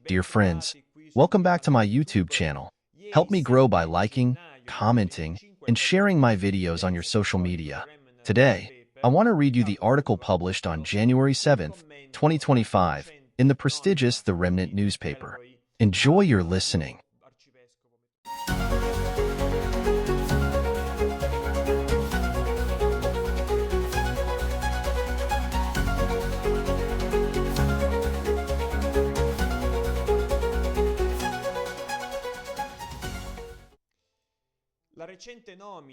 Dear friends, welcome back to my YouTube channel. Help me grow by liking, commenting, and sharing my videos on your social media. Today, I want to read you the article published on January 7th, 2025, in the prestigious The Remnant newspaper. Enjoy your listening.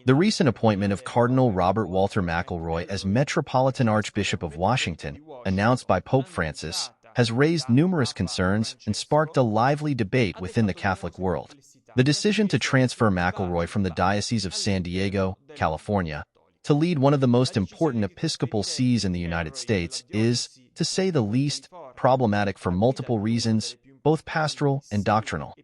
The recent appointment of Cardinal Robert Walter McElroy as Metropolitan Archbishop of Washington, announced by Pope Francis, has raised numerous concerns and sparked a lively debate within the Catholic world. The decision to transfer McElroy from the Diocese of San Diego, California, to lead one of the most important episcopal sees in the United States is, to say the least, problematic for multiple reasons, both pastoral and doctrinal.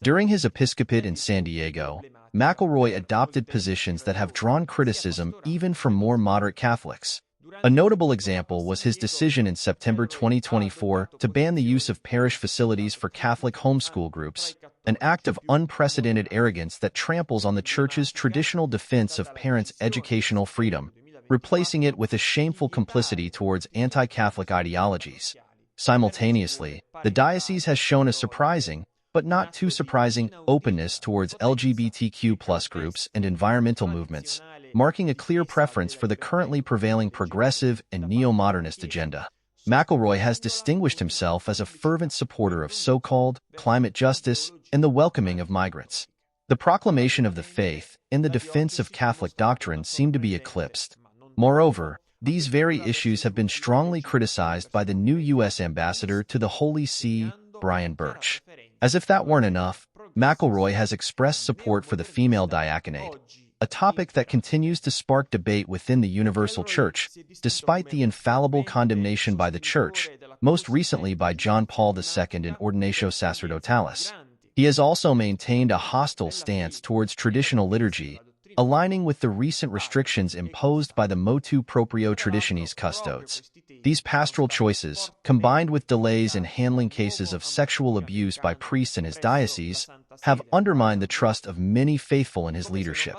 During his episcopate in San Diego, McElroy adopted positions that have drawn criticism even from more moderate Catholics. A notable example was his decision in September 2024 to ban the use of parish facilities for Catholic homeschool groups, an act of unprecedented arrogance that tramples on the Church's traditional defense of parents' educational freedom, replacing it with a shameful complicity towards anti-Catholic ideologies. Simultaneously, the diocese has shown a surprising, but not too surprising, openness towards LGBTQ+ groups and environmental movements, marking a clear preference for the currently prevailing progressive and neo-modernist agenda. McElroy has distinguished himself as a fervent supporter of so-called climate justice and the welcoming of migrants. The proclamation of the faith and the defense of Catholic doctrine seem to be eclipsed. Moreover, these very issues have been strongly criticized by the new U.S. ambassador to the Holy See, Brian Birch. As if that weren't enough, McElroy has expressed support for the female diaconate, a topic that continues to spark debate within the Universal Church, despite the infallible condemnation by the Church, most recently by John Paul II in Ordinatio Sacerdotalis. He has also maintained a hostile stance towards traditional liturgy, aligning with the recent restrictions imposed by the motu proprio traditionis custodes. These pastoral choices, combined with delays in handling cases of sexual abuse by priests in his diocese, have undermined the trust of many faithful in his leadership.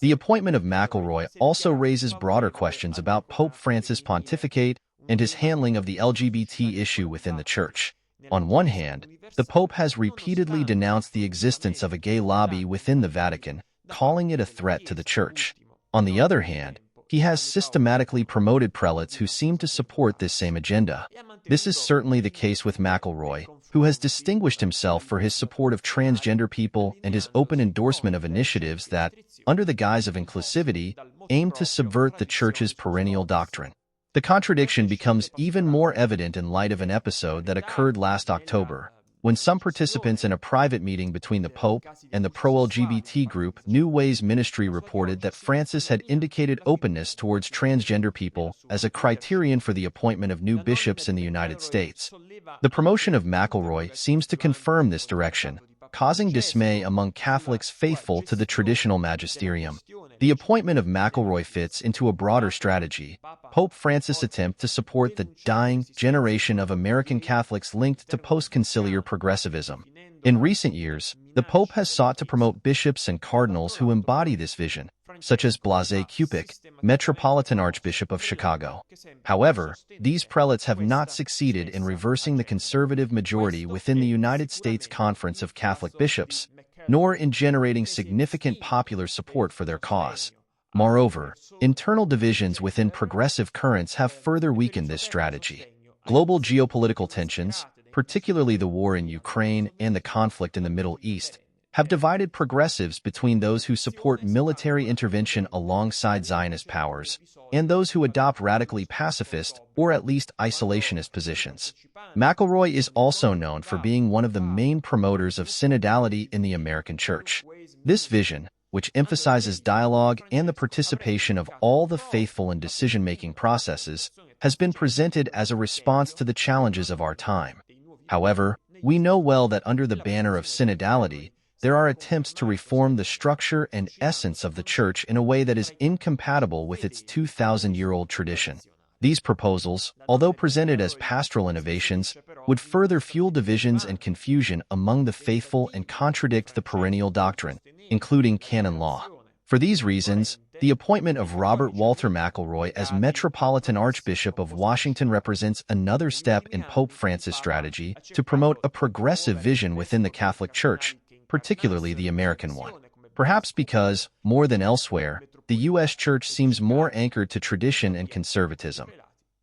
The appointment of McElroy also raises broader questions about Pope Francis' pontificate and his handling of the LGBT issue within the Church. On one hand, the Pope has repeatedly denounced the existence of a gay lobby within the Vatican, calling it a threat to the Church. On the other hand, he has systematically promoted prelates who seem to support this same agenda. This is certainly the case with McElroy, who has distinguished himself for his support of transgender people and his open endorsement of initiatives that, under the guise of inclusivity, aim to subvert the Church's perennial doctrine. The contradiction becomes even more evident in light of an episode that occurred last October, when some participants in a private meeting between the Pope and the pro-LGBT group New Ways Ministry reported that Francis had indicated openness towards transgender people as a criterion for the appointment of new bishops in the United States. The promotion of McElroy seems to confirm this direction, causing dismay among Catholics faithful to the traditional magisterium. The appointment of McElroy fits into a broader strategy, Pope Francis' attempt to support the dying generation of American Catholics linked to post-conciliar progressivism. In recent years, the Pope has sought to promote bishops and cardinals who embody this vision, such as Blase Cupich, Metropolitan Archbishop of Chicago. However, these prelates have not succeeded in reversing the conservative majority within the United States Conference of Catholic Bishops, nor in generating significant popular support for their cause. Moreover, internal divisions within progressive currents have further weakened this strategy. Global geopolitical tensions, particularly the war in Ukraine and the conflict in the Middle East, have divided progressives between those who support military intervention alongside Zionist powers and those who adopt radically pacifist or at least isolationist positions. McElroy is also known for being one of the main promoters of synodality in the American Church. This vision, which emphasizes dialogue and the participation of all the faithful in decision-making processes, has been presented as a response to the challenges of our time. However, we know well that under the banner of synodality, there are attempts to reform the structure and essence of the Church in a way that is incompatible with its 2,000-year-old tradition. These proposals, although presented as pastoral innovations, would further fuel divisions and confusion among the faithful and contradict the perennial doctrine, including canon law. For these reasons, the appointment of Robert Walter McElroy as Metropolitan Archbishop of Washington represents another step in Pope Francis' strategy to promote a progressive vision within the Catholic Church, particularly the American one. Perhaps because, more than elsewhere, the U.S. Church seems more anchored to tradition and conservatism.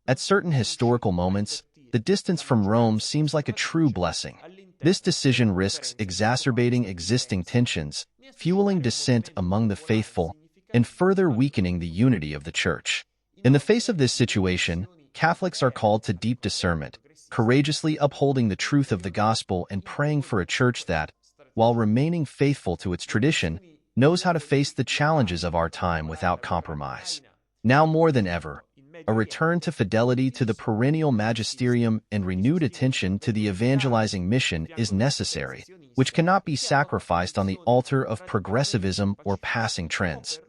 At certain historical moments, the distance from Rome seems like a true blessing. This decision risks exacerbating existing tensions, fueling dissent among the faithful, and further weakening the unity of the Church. In the face of this situation, Catholics are called to deep discernment, courageously upholding the truth of the gospel and praying for a Church that, while remaining faithful to its tradition, knows how to face the challenges of our time without compromise. Now more than ever, a return to fidelity to the perennial magisterium and renewed attention to the evangelizing mission is necessary, which cannot be sacrificed on the altar of progressivism or passing trends.